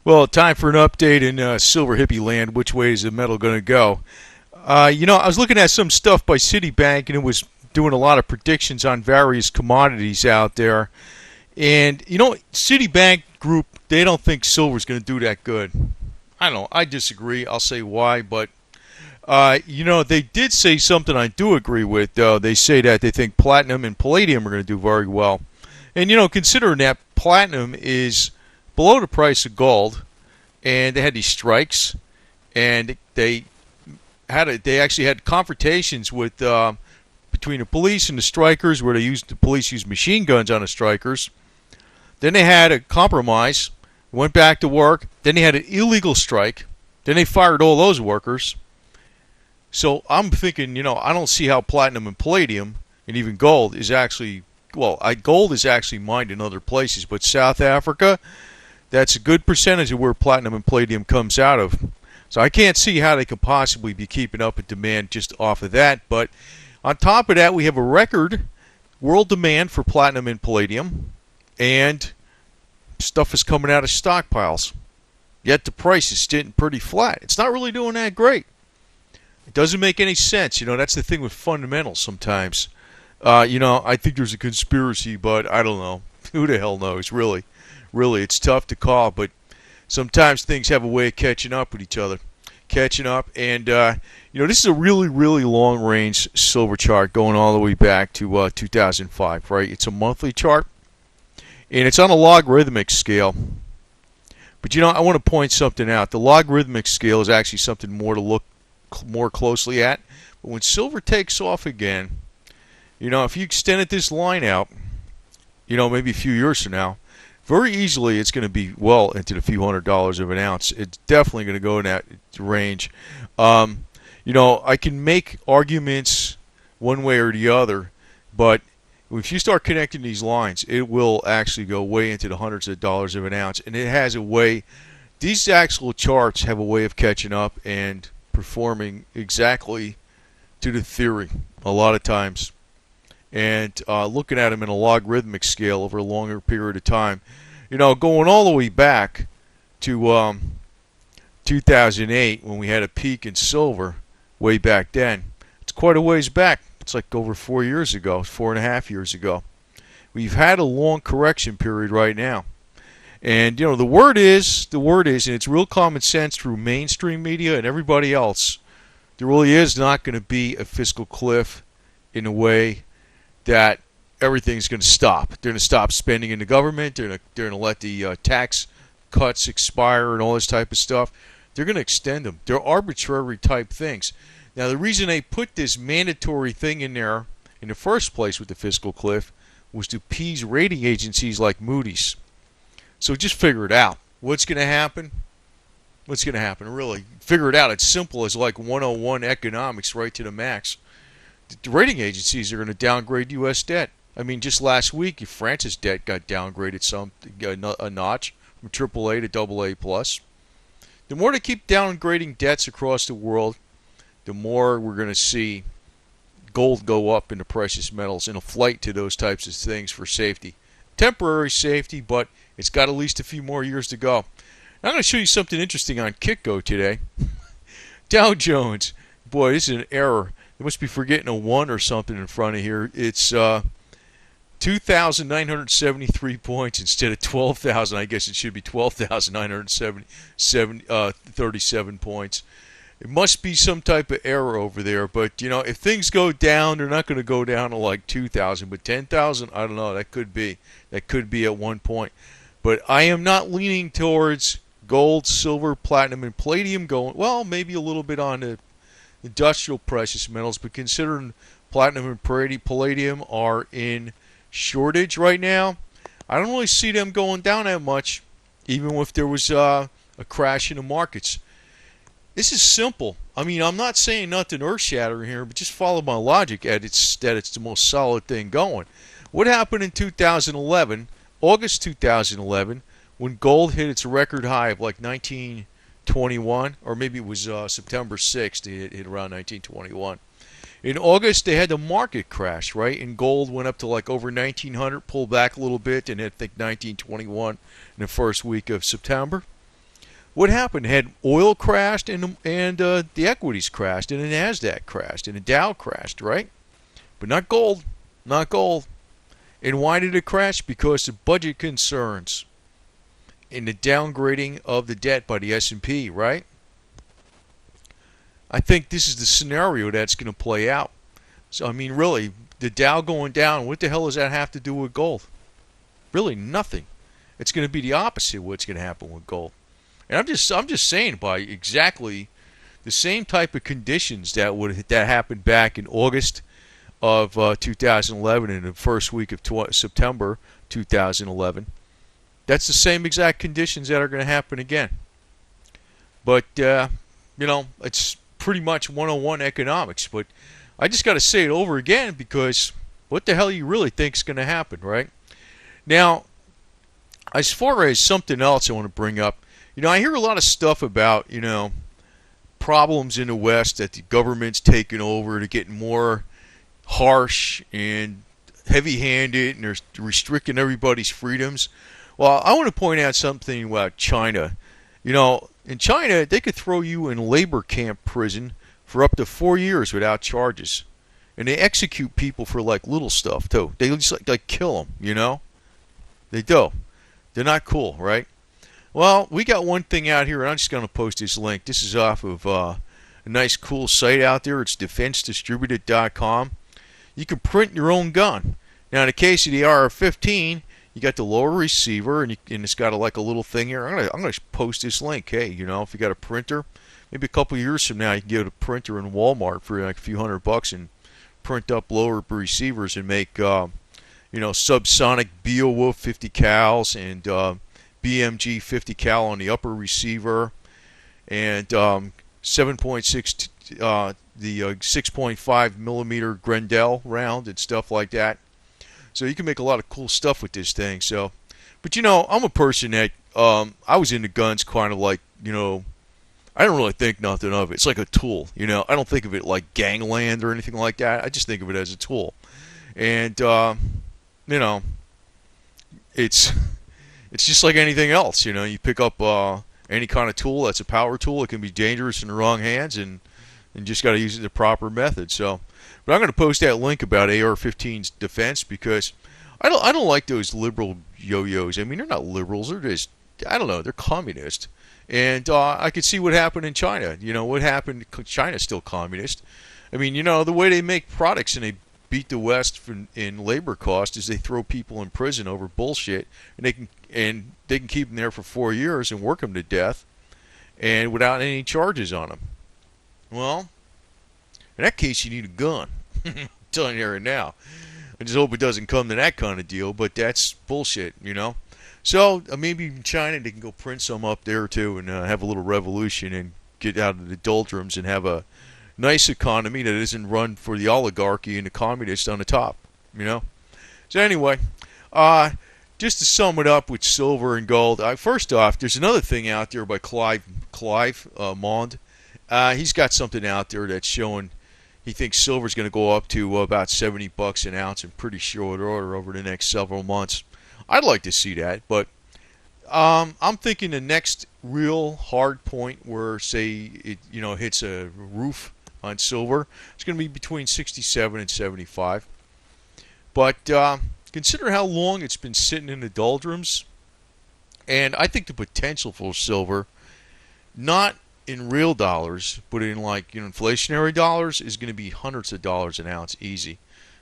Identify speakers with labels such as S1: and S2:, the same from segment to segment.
S1: Well, time for an update in silver hippie land. Which way is the metal going to go? I was looking at some stuff by Citibank, and it was doing a lot of predictions on various commodities out there. And, Citibank Group, they don't think silver's going to do that good. I don't know. I disagree. I'll say why. But, they did say something I do agree with, though. They say that they think platinum and palladium are going to do very well. And, considering that platinum is below the price of gold, and they had these strikes, and they actually had confrontations with between the police and the strikers, where the police used machine guns on the strikers. Then they had a compromise, went back to work. Then they had an illegal strike. Then they fired all those workers. So I'm thinking, I don't see how platinum and palladium and even gold is actually, gold is actually mined in other places, but South Africa, that's a good percentage of where platinum and palladium comes out of. So I can't see how they could possibly be keeping up with demand just off of that. But on top of that, we have a record world demand for platinum and palladium, and stuff is coming out of stockpiles. Yet the price is sitting pretty flat. It's not really doing that great. It doesn't make any sense. That's the thing with fundamentals sometimes. I think there's a conspiracy, but I don't know. Who the hell knows, really? Really, it's tough to call, but sometimes things have a way of catching up with each other. And this is a really, really long-range silver chart going all the way back to 2005, right? It's a monthly chart, and it's on a logarithmic scale. But, I want to point something out. The logarithmic scale is actually something more to look more closely at. But when silver takes off again, if you extended this line out, maybe a few years from now, very easily it's going to be well into the few $100s of an ounce. It's definitely going to go in that range. I can make arguments one way or the other, but if you start connecting these lines, it will actually go way into the hundreds of dollars of an ounce. And it has a way, these actual charts have a way of catching up and performing exactly to the theory a lot of times. And looking at them in a logarithmic scale over a longer period of time, going all the way back to 2008 when we had a peak in silver way back then. It's quite a ways back. It's like over 4 years ago, 4.5 years ago. We've had a long correction period right now. And, the word is, and it's real common sense through mainstream media and everybody else, there really is not going to be a fiscal cliff in a way that everything's going to stop. They're going to stop spending in the government. They're going to let the tax cuts expire and all this type of stuff. They're going to extend them. They're arbitrary type things. Now, the reason they put this mandatory thing in there in the first place with the fiscal cliff was to appease rating agencies like Moody's. So just figure it out. What's going to happen? What's going to happen, really? Figure it out. It's simple as like 101 economics right to the max. The rating agencies are going to downgrade U.S. debt. I mean, just last week, France's debt got downgraded a notch from AAA to AA+. The more they keep downgrading debts across the world, the more we're going to see gold go up in the precious metals in a flight to those types of things for safety. Temporary safety, but it's got at least a few more years to go. I'm going to show you something interesting on Kitco today. Dow Jones. Boy, this is an error. They must be forgetting a 1 or something in front of here. It's 2,973 points instead of 12,000. I guess it should be 12,937 points. It must be some type of error over there. But, if things go down, they're not going to go down to like 2,000. But 10,000, I don't know. That could be. That could be at one point. But I am not leaning towards gold, silver, platinum, and palladium going, well, maybe a little bit on the industrial precious metals, but considering platinum and palladium are in shortage right now, I don't really see them going down that much, even if there was a crash in the markets. This is simple. I mean, I'm not saying nothing earth-shattering here, but just follow my logic that it's the most solid thing going. What happened in 2011, August 2011, when gold hit its record high of like 1921, or maybe it was September 6th, it hit around 1921. In August, they had the market crash, right? And gold went up to like over 1900, pulled back a little bit, and hit, I think, 1921 in the first week of September. What happened? Had oil crashed and the equities crashed and the Nasdaq crashed and the Dow crashed, right? But not gold, not gold. And why did it crash? Because of budget concerns and the downgrading of the debt by the S&P, right? I think this is the scenario that's going to play out. So I mean, really, the Dow going down, what the hell does that have to do with gold? Really nothing. It's going to be the opposite of what's going to happen with gold. And I'm just saying, by exactly the same type of conditions that happened back in August of 2011 and the first week of September 2011. That's the same exact conditions that are going to happen again. But it's pretty much 101 economics. But I just got to say it over again, because what the hell you really think is going to happen, right? Now, as far as something else I want to bring up, I hear a lot of stuff about, problems in the West that the government's taking over. They're getting more harsh and heavy-handed, and they're restricting everybody's freedoms. Well, I want to point out something about China. In China, they could throw you in labor camp prison for up to 4 years without charges. And they execute people for, like, little stuff, too. They just, like kill them, They do. They're not cool, right? Well, we got one thing out here, and I'm just going to post this link. This is off of a nice, cool site out there. It's defensedistributed.com. You can print your own gun. Now, in the case of the AR-15, you got the lower receiver, and it's got a little thing here. I'm gonna post this link. Hey, if you got a printer, maybe a couple years from now, you can get a printer in Walmart for like a few $100 and print up lower receivers and make subsonic Beowulf 50 cals and BMG 50 cal on the upper receiver, and 7.6 the 6.5 millimeter Grendel round and stuff like that. So you can make a lot of cool stuff with this thing. So, but I'm a person that I was into guns kind of like, I don't really think nothing of it. It's like a tool, I don't think of it like gangland or anything like that. I just think of it as a tool. And it's just like anything else, you pick up any kind of tool that's a power tool. It can be dangerous in the wrong hands, and just got to use it the proper method. So, but I'm going to post that link about AR-15's defense, because I don't like those liberal yo-yos. I mean, they're not liberals. They're just, I don't know, they're communist. And I could see what happened in China. What happened? China's still communist. I mean, the way they make products and they beat the West in labor cost is they throw people in prison over bullshit, and they can keep them there for 4 years and work them to death, and without any charges on them. Well, in that case, you need a gun. I'm telling you right now. I just hope it doesn't come to that kind of deal, but that's bullshit, So maybe in China they can go print some up there too, and have a little revolution and get out of the doldrums and have a nice economy that isn't run for the oligarchy and the communists on the top, So anyway, just to sum it up with silver and gold, first off, there's another thing out there by Clive Mond. He's got something out there that's showing he thinks silver's going to go up to about $70 an ounce in pretty short order over the next several months. I'd like to see that, but I'm thinking the next real hard point where, say, it hits a roof on silver, it's going to be between 67 and 75. But consider how long it's been sitting in the doldrums, and I think the potential for silver, not in real dollars, but in inflationary dollars, is going to be hundreds of dollars an ounce easy.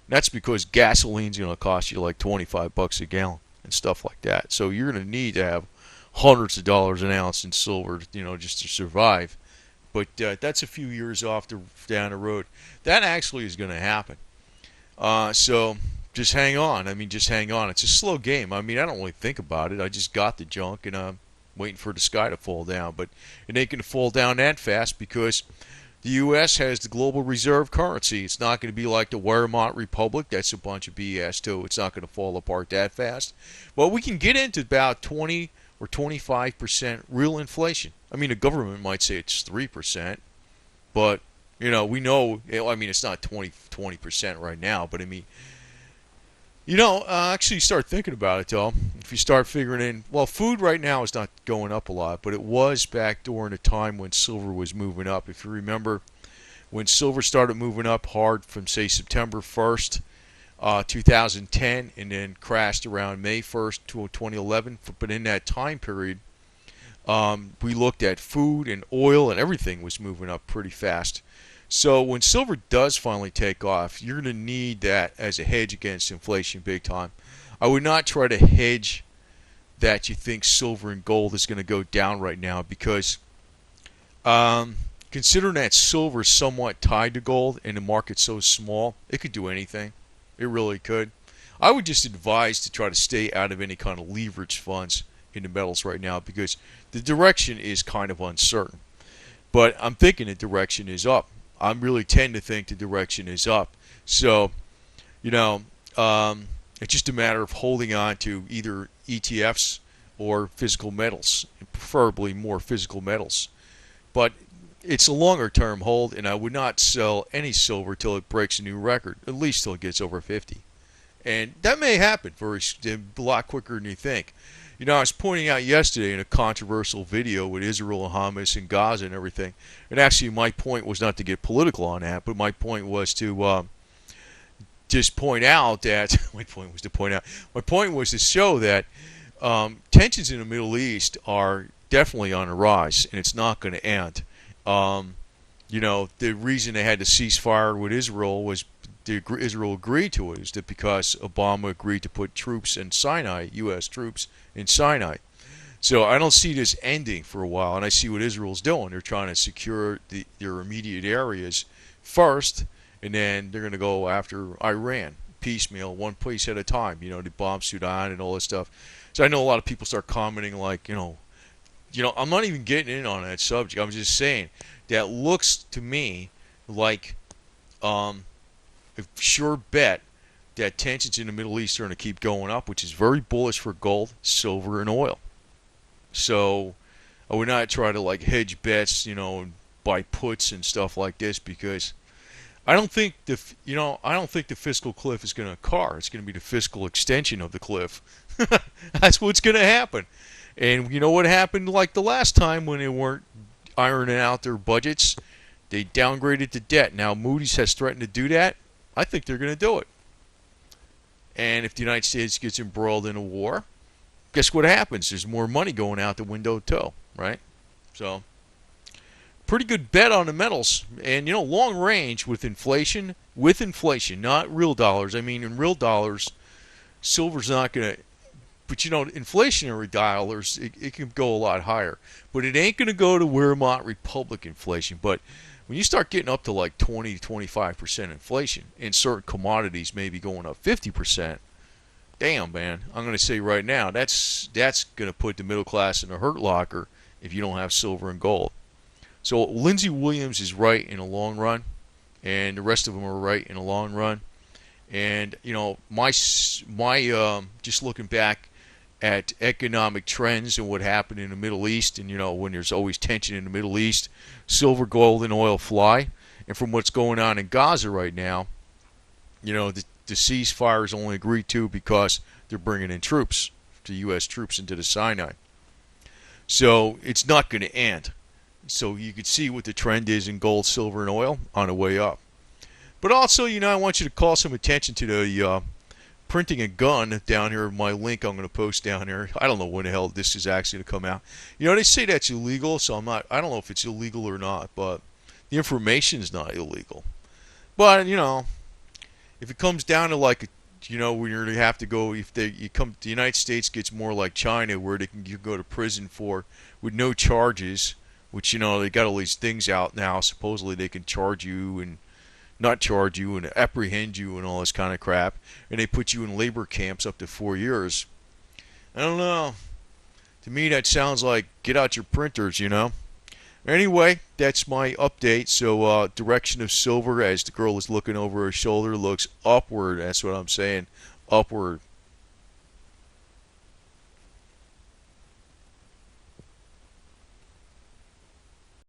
S1: And that's because gasoline's going to cost you like $25 a gallon and stuff like that. So you're going to need to have hundreds of dollars an ounce in silver, just to survive. But that's a few years down the road. That actually is going to happen. So just hang on. Just hang on. It's a slow game. I don't really think about it. I just got the junk, and I'm waiting for the sky to fall down. But it ain't going to fall down that fast, because the U.S. has the global reserve currency. It's not going to be like the Weimar Republic. That's a bunch of BS, too. It's not going to fall apart that fast. But we can get into about 20 or 25% real inflation. The government might say it's 3%, but, we know, it's not 20% right now, but Actually start thinking about it though. If you start figuring in, well, food right now is not going up a lot, but it was back during a time when silver was moving up. If you remember, when silver started moving up hard from say September 1st, 2010, and then crashed around May 1st, 2011. But in that time period, we looked at food and oil and everything was moving up pretty fast. So when silver does finally take off, you're going to need that as a hedge against inflation big time. I would not try to hedge that you think silver and gold is going to go down right now because considering that silver is somewhat tied to gold and the market's so small, it could do anything. It really could. I would just advise to try to stay out of any kind of leverage funds in the metals right now because the direction is kind of uncertain. But I'm thinking the direction is up. I really tend to think the direction is up. So, you know, it's just a matter of holding on to either ETFs or physical metals, preferably more physical metals. But it's a longer term hold, and I would not sell any silver till it breaks a new record, at least till it gets over 50. And that may happen a lot quicker than you think. I was pointing out yesterday in a controversial video with Israel and Hamas and Gaza and everything, and actually my point was not to get political on that, but my point was to just point out that my point was to show that tensions in the Middle East are definitely on the rise, and it's not going to end. The reason they had to cease fire with Israel was Israel agreed to it is that because Obama agreed to put troops in Sinai, U.S. troops in Sinai. So I don't see this ending for a while, and I see what Israel's doing. They're trying to secure their immediate areas first, and then they're going to go after Iran, piecemeal, one place at a time. They bomb Sudan and all this stuff. So I know a lot of people start commenting like, I'm not even getting in on that subject. I'm just saying that looks to me like a sure bet that tensions in the Middle East are going to keep going up, which is very bullish for gold, silver, and oil. So I would not try to like hedge bets, and buy puts and stuff like this because I don't think the fiscal cliff is going to occur. It's going to be the fiscal extension of the cliff. That's what's going to happen. And you know what happened like the last time when they weren't ironing out their budgets? They downgraded the debt. Now Moody's has threatened to do that. I think they're going to do it. And if the United States gets embroiled in a war, guess what happens? There's more money going out the window too, right? So, pretty good bet on the metals. And long range with inflation, not real dollars. I mean, in real dollars, silver's not going to. But inflationary dollars, it can go a lot higher. But it ain't going to go to Wehrmacht Republic inflation. But when you start getting up to like 20 to 25% inflation in certain commodities, maybe going up 50%, damn, man, I'm going to say right now, that's going to put the middle class in a hurt locker if you don't have silver and gold. So Lindsey Williams is right in the long run, and the rest of them are right in the long run. And my just looking back at economic trends and what happened in the Middle East, and when there's always tension in the Middle East, silver, gold, and oil fly. And from what's going on in Gaza right now, the ceasefire is only agreed to because they're bringing in troops, the U.S. troops into the Sinai. So it's not going to end. So you can see what the trend is in gold, silver, and oil on the way up. But also, I want you to call some attention to the printing a gun down here. My link I'm going to post down here. I don't know when the hell this is actually going to come out. They say that's illegal, so I don't know if it's illegal or not, but the information is not illegal. But, if it comes down to like, when you have to go, the United States gets more like China where you go to prison for with no charges, which, they got all these things out now. Supposedly they can charge you and not charge you and apprehend you and all this kind of crap, and they put you in labor camps up to 4 years. I don't know. To me, that sounds like get out your printers, Anyway, that's my update. So, direction of silver as the girl is looking over her shoulder looks upward. That's what I'm saying. Upward.